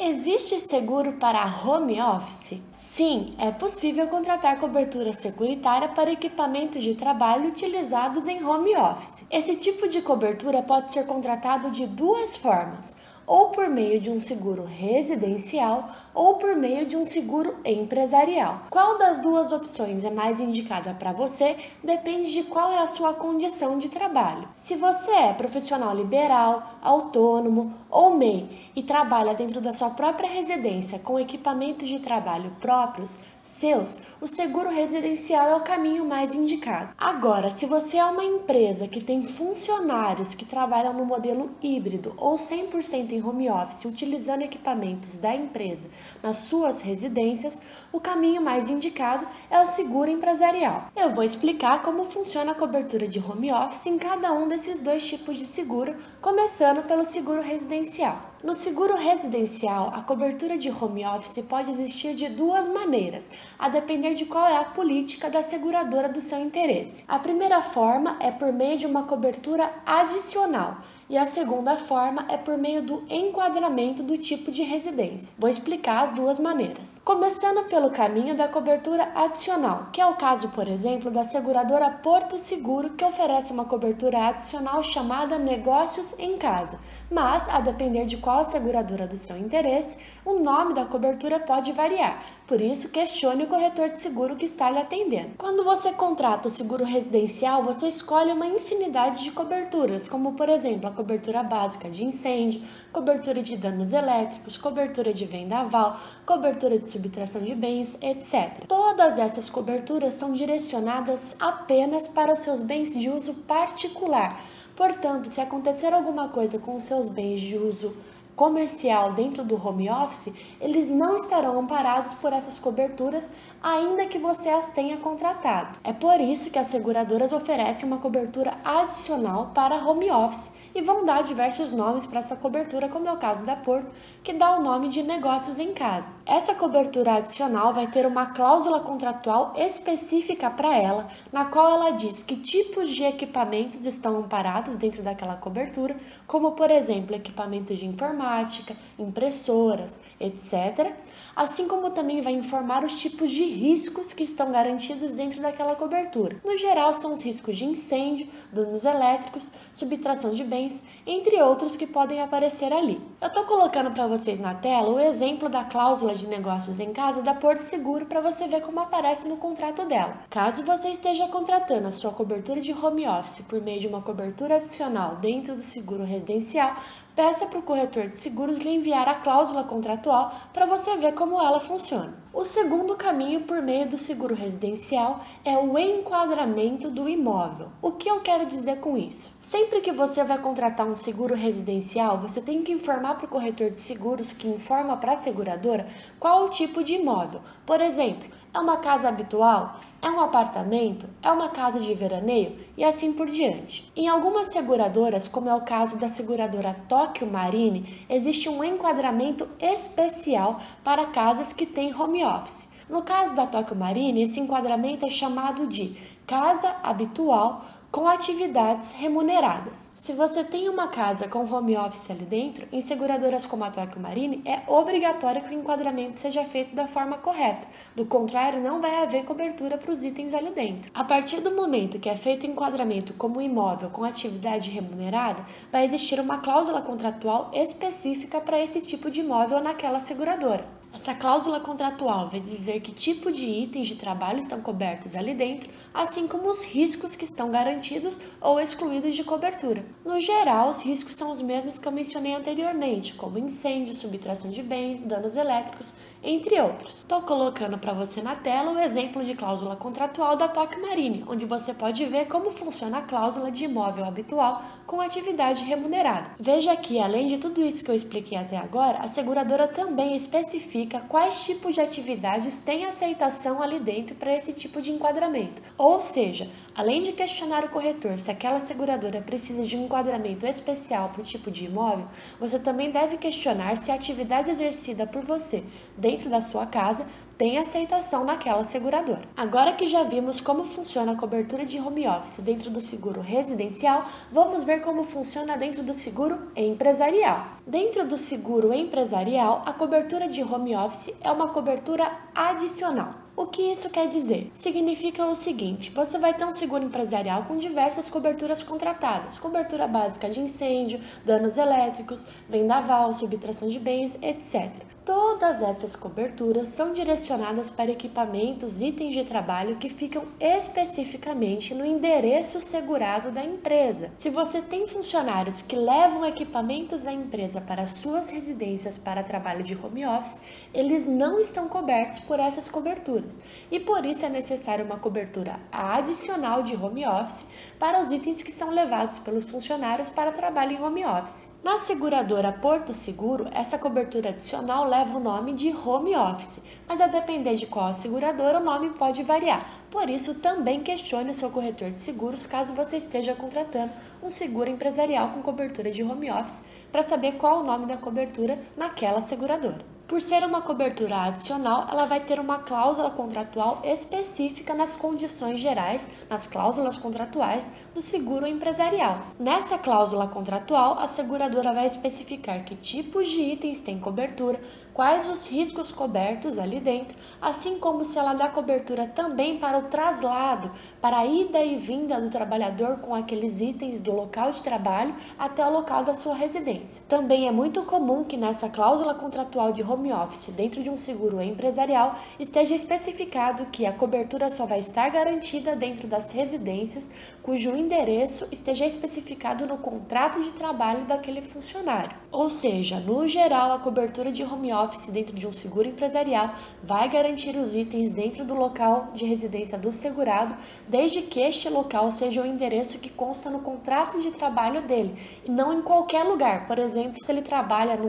Existe seguro para home office? Sim, é possível contratar cobertura securitária para equipamentos de trabalho utilizados em home office. Esse tipo de cobertura pode ser contratado de duas formas: ou por meio de um seguro residencial ou por meio de um seguro empresarial. Qual das duas opções é mais indicada para você depende de qual é a sua condição de trabalho. Se você é profissional liberal, autônomo ou MEI e trabalha dentro da sua própria residência com equipamentos de trabalho próprios, seus, o seguro residencial é o caminho mais indicado. Agora, se você é uma empresa que tem funcionários que trabalham no modelo híbrido ou 100% em home office, utilizando equipamentos da empresa nas suas residências, o caminho mais indicado é o seguro empresarial. Eu vou explicar como funciona a cobertura de home office em cada um desses dois tipos de seguro, começando pelo seguro residencial. No seguro residencial, a cobertura de home office pode existir de duas maneiras, a depender de qual é a política da seguradora do seu interesse. A primeira forma é por meio de uma cobertura adicional e a segunda forma é por meio do enquadramento do tipo de residência. Vou explicar as duas maneiras. Começando pelo caminho da cobertura adicional, que é o caso, por exemplo, da seguradora Porto Seguro, que oferece uma cobertura adicional chamada Negócios em Casa, mas, a depender de qual a seguradora do seu interesse, o nome da cobertura pode variar. Por isso, questione o corretor de seguro que está lhe atendendo. Quando você contrata o seguro residencial, você escolhe uma infinidade de coberturas, como, por exemplo, a cobertura básica de incêndio, cobertura de danos elétricos, cobertura de vendaval, cobertura de subtração de bens, etc. Todas essas coberturas são direcionadas apenas para seus bens de uso particular. Portanto, se acontecer alguma coisa com os seus bens de uso comercial dentro do home office, eles não estarão amparados por essas coberturas, ainda que você as tenha contratado. É por isso que as seguradoras oferecem uma cobertura adicional para home office e vão dar diversos nomes para essa cobertura, como é o caso da Porto, que dá o nome de Negócios em Casa. Essa cobertura adicional vai ter uma cláusula contratual específica para ela, na qual ela diz que tipos de equipamentos estão amparados dentro daquela cobertura, como, por exemplo, equipamentos de informática, impressoras, etc., assim como também vai informar os tipos de riscos que estão garantidos dentro daquela cobertura. No geral, são os riscos de incêndio, danos elétricos, subtração de bens, entre outros que podem aparecer ali. Eu estou colocando para vocês na tela o exemplo da cláusula de Negócios em Casa da Porto Seguro para você ver como aparece no contrato dela. Caso você esteja contratando a sua cobertura de home office por meio de uma cobertura adicional dentro do seguro residencial, peça para o corretor de seguros lhe enviar a cláusula contratual para você ver como ela funciona. O segundo caminho por meio do seguro residencial é o enquadramento do imóvel. O que eu quero dizer com isso? Sempre que você vai contratar um seguro residencial, você tem que informar para o corretor de seguros, que informa para a seguradora, qual o tipo de imóvel. Por exemplo, é uma casa habitual? É um apartamento? É uma casa de veraneio? E assim por diante. Em algumas seguradoras, como é o caso da seguradora Tóquio Marine, existe um enquadramento especial para casas que têm home office. No caso da Tóquio Marine, esse enquadramento é chamado de casa habitual com atividades remuneradas. Se você tem uma casa com home office ali dentro, em seguradoras como a Tóquio Marine, é obrigatório que o enquadramento seja feito da forma correta. Do contrário, não vai haver cobertura para os itens ali dentro. A partir do momento que é feito o enquadramento como imóvel com atividade remunerada, vai existir uma cláusula contratual específica para esse tipo de imóvel naquela seguradora. Essa cláusula contratual vai dizer que tipo de itens de trabalho estão cobertos ali dentro, assim como os riscos que estão garantidos ou excluídos de cobertura. No geral, os riscos são os mesmos que eu mencionei anteriormente, como incêndio, subtração de bens, danos elétricos, entre outros. Estou colocando para você na tela o exemplo de cláusula contratual da Tóquio Marine, onde você pode ver como funciona a cláusula de imóvel habitual com atividade remunerada. Veja que, além de tudo isso que eu expliquei até agora, a seguradora também especifica especifica quais tipos de atividades têm aceitação ali dentro para esse tipo de enquadramento. Ou seja, além de questionar o corretor se aquela seguradora precisa de um enquadramento especial para o tipo de imóvel, você também deve questionar se a atividade exercida por você dentro da sua casa tem aceitação naquela seguradora. Agora que já vimos como funciona a cobertura de home office dentro do seguro residencial, vamos ver como funciona dentro do seguro empresarial. Dentro do seguro empresarial, a cobertura de home office é uma cobertura adicional. O que isso quer dizer? Significa o seguinte: você vai ter um seguro empresarial com diversas coberturas contratadas, cobertura básica de incêndio, danos elétricos, vendaval, subtração de bens, etc. Todas essas coberturas são direcionadas para equipamentos, itens de trabalho que ficam especificamente no endereço segurado da empresa. Se você tem funcionários que levam equipamentos da empresa para suas residências para trabalho de home office, eles não estão cobertos por essas coberturas. E por isso é necessária uma cobertura adicional de home office para os itens que são levados pelos funcionários para trabalho em home office. Na seguradora Porto Seguro, essa cobertura adicional leva o nome de home office, mas a depender de qual seguradora, o nome pode variar. Por isso, também questione o seu corretor de seguros caso você esteja contratando um seguro empresarial com cobertura de home office para saber qual o nome da cobertura naquela seguradora. Por ser uma cobertura adicional, ela vai ter uma cláusula contratual específica nas condições gerais, nas cláusulas contratuais do seguro empresarial. Nessa cláusula contratual, a seguradora vai especificar que tipos de itens tem cobertura, quais os riscos cobertos ali dentro, assim como se ela dá cobertura também para o traslado, para a ida e vinda do trabalhador com aqueles itens do local de trabalho até o local da sua residência. Também é muito comum que nessa cláusula contratual de home office, dentro de um seguro empresarial, esteja especificado que a cobertura só vai estar garantida dentro das residências cujo endereço esteja especificado no contrato de trabalho daquele funcionário. Ou seja, no geral, a cobertura de home office dentro de um seguro empresarial vai garantir os itens dentro do local de residência do segurado, desde que este local seja o endereço que consta no contrato de trabalho dele, e não em qualquer lugar. Por exemplo, se ele trabalha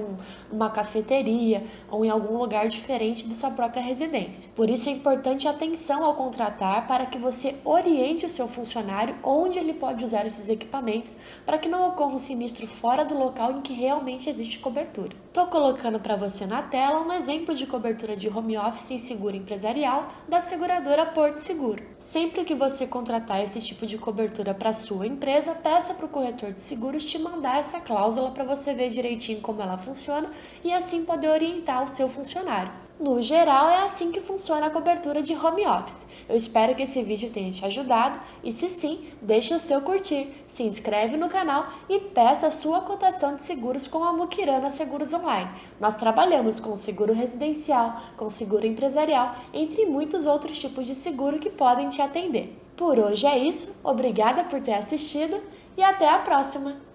numa cafeteria ou em algum lugar diferente de sua própria residência. Por isso é importante a atenção ao contratar para que você oriente o seu funcionário onde ele pode usar esses equipamentos para que não ocorra um sinistro fora do local em que realmente existe cobertura. Estou colocando para você na tela um exemplo de cobertura de home office em seguro empresarial da seguradora Porto Seguro. Sempre que você contratar esse tipo de cobertura para sua empresa, peça para o corretor de seguros te mandar essa cláusula para você ver direitinho como ela funciona e assim poder orientar o seu funcionário. No geral, é assim que funciona a cobertura de home office. Eu espero que esse vídeo tenha te ajudado e, se sim, deixe o seu curtir, se inscreve no canal e peça a sua cotação de seguros com a Mukirana Seguros Online. Nós trabalhamos com seguro residencial, com seguro empresarial, entre muitos outros tipos de seguro que podem te atender. Por hoje é isso, obrigada por ter assistido e até a próxima!